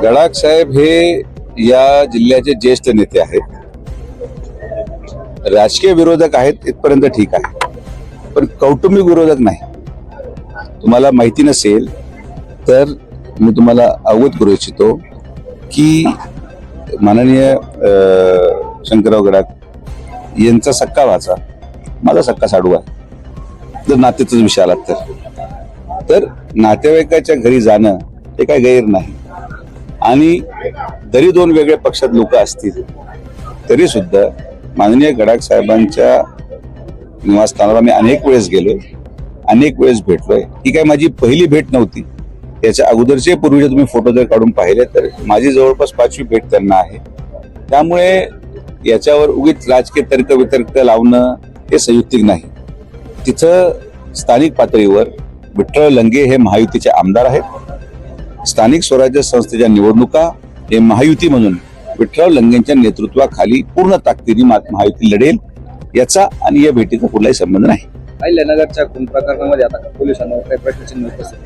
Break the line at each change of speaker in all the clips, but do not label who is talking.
गडाख साहेब हे या जिल्ह्याचे ज्येष्ठ नेते आहेत. राजकीय विरोधक आहेत इथपर्यंत ठीक आहे, पण कौटुंबिक विरोधक नाही. तुम्हाला माहिती नसेल तर मी तुम्हाला अवगत करू इच्छितो की माननीय शंकरराव गडाख यांचा सक्का भाचा माझा सक्का साडू आहे. जर नात्याचाच विषय आला तर नातेवाईकाच्या घरी जाणं हे काय गैर नाही. आणि जरी दोन वेगळ्या पक्षात लोक असतील तरी सुद्धा माननीय गडाख साहेबांच्या निवासस्थानाला मी अनेक वेळेस गेलोय, अनेक वेळेस भेटलोय. ही काय माझी पहिली भेट नव्हती. याच्या अगोदरचे पूर्वीचे तुम्ही फोटो जर काढून पाहिले तर माझी जवळपास 5वी भेट त्यांना आहे. त्यामुळे याच्यावर उगीच राजकीय तर्क वितर्क लावणं हे संयुक्तिक नाही. तिथं स्थानिक पातळीवर विठ्ठल लंगे हे महायुतीचे आमदार आहेत. स्थानिक स्वराज्य संस्थेच्या निवडणुका हे महायुती म्हणून विठ्ठल लंगेंच्या नेतृत्वाखाली पूर्ण ताकदीने महायुती लढेल. याचा आणि या भेटीचा कुठलाही संबंध नाही.
अहिल्यानगरच्या खून प्रकरणामध्ये आता पोलिसांवर काही प्रश्नचिन्ह उपस्थित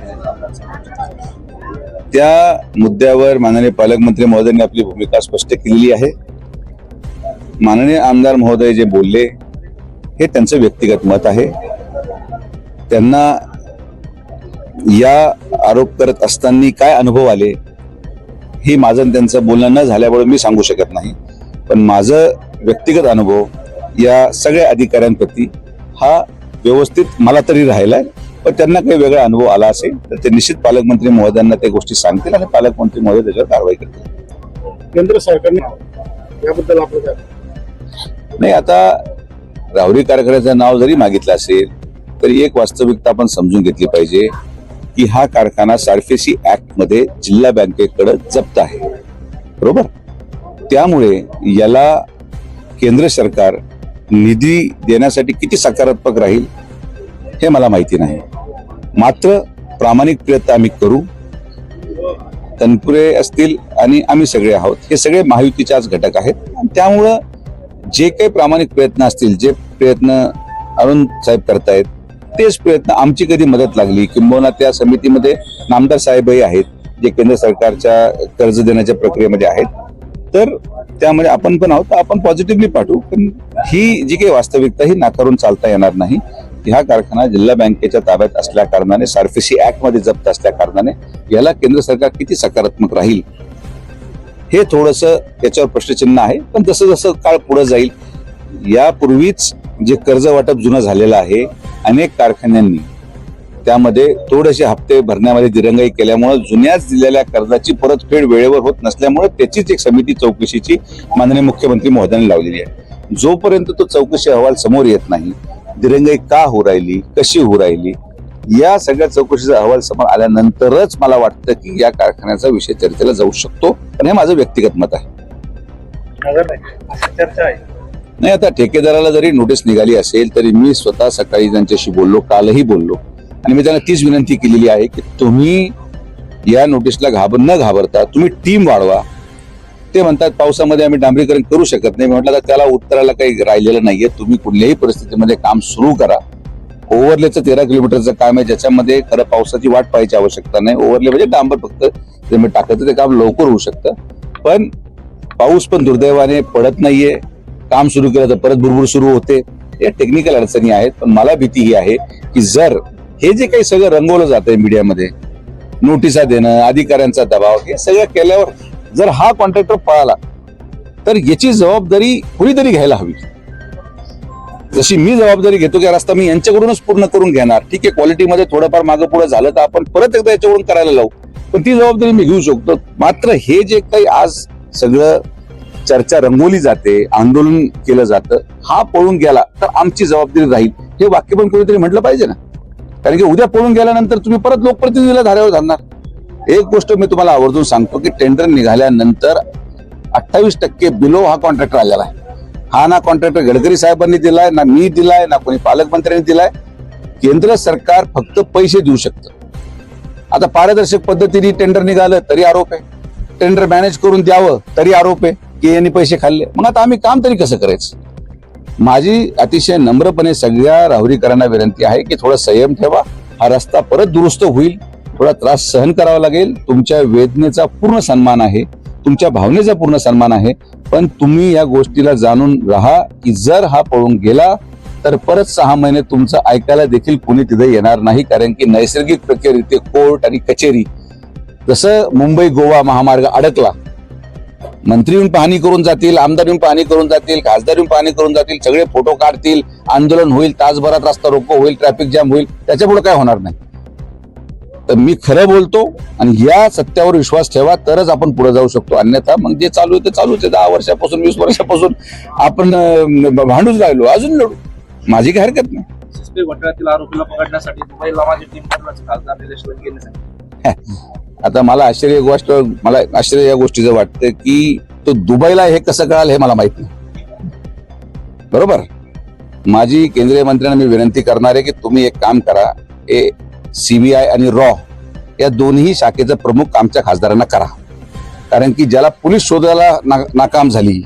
त्या मुद्द्यावर माननीय पालकमंत्री महोदयांनी आपली भूमिका स्पष्ट केलेली आहे. माननीय आमदार महोदय जे बोलले हे त्यांचं व्यक्तिगत मत आहे. त्यांना या आरोप करत असताना काय अनुभव आले हे माझं त्यांचं बोलणं न झाल्यामुळे मी सांगू शकत नाही. पण माझं व्यक्तिगत अनुभव या सगळ्या अधिकाऱ्यांप्रती हा व्यवस्थित मला तरी राहिलाय. पण त्यांना काही वेगळा अनुभव आला असेल तर ते निश्चित पालकमंत्री महोदयांना त्या गोष्टी सांगतील आणि पालकमंत्री महोदय त्याच्यावर कारवाई करतील.
केंद्र सरकारने याबद्दल आपलं काय?
नाही, आता राहुरी कारखान्याचं नाव जरी मागितलं असेल तरी एक वास्तविकता आपण समजून घेतली पाहिजे की हा कारखाना सारफेसी ऍक्ट मध्ये जिल्हा बँकेकडे जप्त आहे, बरोबर. त्यामुळे याला केंद्र सरकार निधी देण्यासाठी किती सकारात्मक राहील हे मला माहिती नाही. मात्र प्रामाणिक प्रयत्न आम्ही करू. तनपुरे असतील आणि आम्ही सगळे आहोत, हे सगळे महायुतीच्याच घटक आहेत. आणि त्यामुळं जे काही प्रामाणिक प्रयत्न असतील, जे प्रयत्न अरुण साहेब करतायत तेच प्रयत्न आमची कधी मदत लागली किंबहुना त्या समितीमध्ये नामदार साहेबही आहेत जे केंद्र सरकारच्या कर्ज देण्याच्या प्रक्रियेमध्ये आहेत, तर त्यामध्ये आपण पण आहोत. आपण पॉझिटिव्हली पाठवू. पण ही जी काही वास्तविकता ही नाकारून चालता येणार नाही. हा कारखाना जिल्हा बँकेच्या ताब्यात असल्या कारणाने, सारफेसी ऍक्ट मध्ये जप्त असल्या कारणाने याला केंद्र सरकार किती सकारात्मक राहील हे थोडस याच्यावर प्रश्नचिन्ह आहे. पण जसं जसं काळ पुढे जाईल, यापूर्वीच जे कर्ज वाटप जुनं झालेलं आहे अनेक कारखान्यांनी त्यामध्ये थोडेसे हप्ते भरण्यामध्ये दिरंगाई केल्यामुळे जुन्याच दिलेल्या कर्जाची परतफेड वेळेवर होत नसल्यामुळे त्याचीच एक समिती चौकशीची माननीय मुख्यमंत्री महोदयांनी लावलेली आहे. जोपर्यंत तो चौकशी अहवाल समोर येत नाही, दिरंगाई का हो राहिली, कशी हो राहिली, या सगळ्या चौकशीचा अहवाल समोर आल्यानंतरच मला वाटतं की या कारखान्याचा विषय चर्चेला जाऊ शकतो. पण हे माझं व्यक्तिगत मत आहे.
चर्चा आहे
नाही, आता ठेकेदाराला जरी नोटीस निघाली असेल तरी मी स्वतः सकाळी त्यांच्याशी बोललो, कालही बोललो आणि मी त्यांना तीच विनंती केलेली आहे की तुम्ही या नोटीसला न घाबरता तुम्ही टीम वाढवा. ते म्हणतात पावसामध्ये आम्ही डांबरीकरण करू शकत नाही. म्हटलं तर त्याला उत्तराला काही राहिलेलं नाहीये. तुम्ही कुठल्याही परिस्थितीमध्ये काम सुरू करा. ओव्हरलेचं 13 किलोमीटरचं काम आहे ज्याच्यामध्ये खरं पावसाची वाट पाहायची आवश्यकता नाही. ओव्हरले म्हणजे डांबर फक्त जमीन टाकायचं, ते काम लवकर होऊ शकतं. पण पाऊस पण दुर्दैवाने पडत नाहीये. काम सुरू केलं तर परत भुरभुर सुरू होते. या टेक्निकल अडचणी आहेत. पण मला भीती ही आहे की जर हे जे काही सगळं रंगवलं जातंय मीडियामध्ये, नोटिसा देणं, अधिकाऱ्यांचा दबाव, हे सगळं केल्यावर जर हा कॉन्ट्रॅक्टर पळाला तर याची जबाबदारी कुणीतरी घ्यायला हवी. जशी मी जबाबदारी घेतो की रस्ता मी यांच्याकडूनच पूर्ण करून घेणार. ठीक आहे, क्वालिटीमध्ये थोडंफार मागं पुढे झालं तर आपण परत एकदा याच्याकडून करायला लावू, पण ती जबाबदारी मी घेऊ शकतो. मात्र हे जे काही आज सगळं चर्चा रंगवली जाते, आंदोलन केलं जातं, हा पळून गेला तर आमची जबाबदारी राहील, हे वाक्य पण कोणीतरी म्हटलं पाहिजे ना. कारण की उद्या पळून गेल्यानंतर तुम्ही परत लोकप्रतिनिधीला धाऱ्यावर धरणार. एक गोष्ट मी तुम्हाला आवर्जून सांगतो की टेंडर निघाल्यानंतर 28% बिलो हा कॉन्ट्रॅक्टर आलेला आहे. हा ना कॉन्ट्रॅक्टर गडकरी साहेबांनी दिलाय, ना मी दिलाय, ना कोणी पालकमंत्र्यांनी दिलाय. केंद्र सरकार फक्त पैसे देऊ शकतं. आता पारदर्शक पद्धतीने टेंडर निघालं तरी आरोप आहे, टेंडर मॅनेज करून द्यावं तरी आरोप आहे की यांनी पैसे खाल्ले. मग आता आम्ही काम तरी कसं करायचं? माझी अतिशय नम्रपणे सगळ्या राहुरीकरांना विनंती आहे की थोडं संयम ठेवा. हा रस्ता परत दुरुस्त होईल. थोडा त्रास सहन करावा लागेल. तुमच्या वेदनेचा पूर्ण सन्मान आहे, तुमच्या भावनेचा पूर्ण सन्मान आहे. पण तुम्ही या गोष्टीला जाणून राहा की जर हा पळून गेला तर परत 6 महिने तुमचं ऐकायला देखील कुणी तिथे येणार नाही. कारण की नैसर्गिक प्रक्रियेत कोर्ट आणि कचेरी, जसं मुंबई गोवा महामार्ग अडकला, मंत्री येऊन पाहणी करून जातील, आमदार येऊन पाहणी करून जातील, खासदार येऊन पाहणी करून जातील, सगळे फोटो काढतील, आंदोलन होईल, तासभरात रस्ता रोको होईल, ट्रॅफिक जाम होईल, त्याच्यापुढे काय होणार नाही. तर मी खरं बोलतो आणि या सत्यावर विश्वास ठेवा, तरच आपण पुढे जाऊ शकतो. अन्यथा मग जे चालू आहे ते चालूच आहे. 10 वर्षापासून 20 वर्षापासून आपण भांडूच राहिलो, अजून लढू, माझी काही हरकत नाही.
एसपी घोटाळ्यातील आरोपीला पकडण्यासाठी दुबईला माझी टीम पाठवायची, खासदार निलेश लंके यांनी सांगितलं.
आता मला आश्चर्य या गोष्टीचं वाटतं की तो दुबईला हे कसं कळालं हे मला माहित नाही. बरोबर, माझी केंद्रीय मंत्र्यांना मी विनंती करणार आहे की तुम्ही एक काम करा, हे सीबीआय आणि रॉ या दोन्ही शाखेचं प्रमुख आमच्या खासदारांना करा. कारण की ज्याला पोलीस शोधायला नाकाम झाली,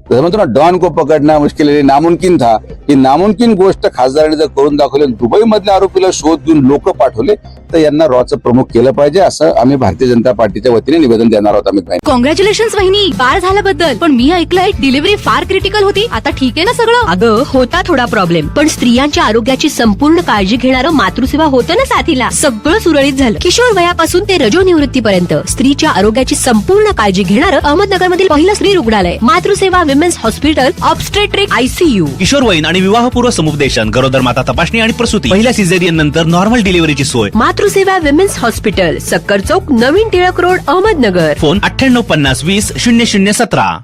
जसं म्हणतो ना डॉन को पकडणं मुश्किल आहे, नामुमकिन था, ही नामुमकिन गोष्ट खासदारांनी जर करून दाखवली, दुबई मधल्या आरोपीला शोध घेऊन लोक पाठवले, तर यांना रॉचं प्रमुख केलं पाहिजे, असं आम्ही भारतीय जनता पार्टीच्या वतीने निवेदन देणार आहोत. अमित भाई,
कॉंग्रॅच्युलेशन वहिनी, बाळ झाल्याबद्दल. पण मी ऐकलंय डिलिव्हरी फार क्रिटिकल होती. आता ठीक आहे ना सगळं?
अगं होता थोडा प्रॉब्लेम, पण स्त्रियांच्या आरोग्याची संपूर्ण काळजी घेणारं मातृसेवा होतं ना साथीला. सगळं सुरळीत झालं. किशोर वयापासून ते रजो निवृत्तीपर्यंत स्त्रीच्या आरोग्याची संपूर्ण काळजी घेणारं अहमदनगर मधील पहिलं स्त्री रुग्णालय Matruseva women's hospital, obstetric ICU.
किशोरवयीन आणि विवाहपूर्व समुपदेशन, गरोदर माता तपासणी आणि प्रसूती, पहिल्या सिझेरियन नंतर नॉर्मल डिलिव्हरीची सोय.
मातृसेवा विमेन्स हॉस्पिटल, सक्कर चौक, नवीन टिळक रोड, अहमदनगर.
फोन 9850 20 0017.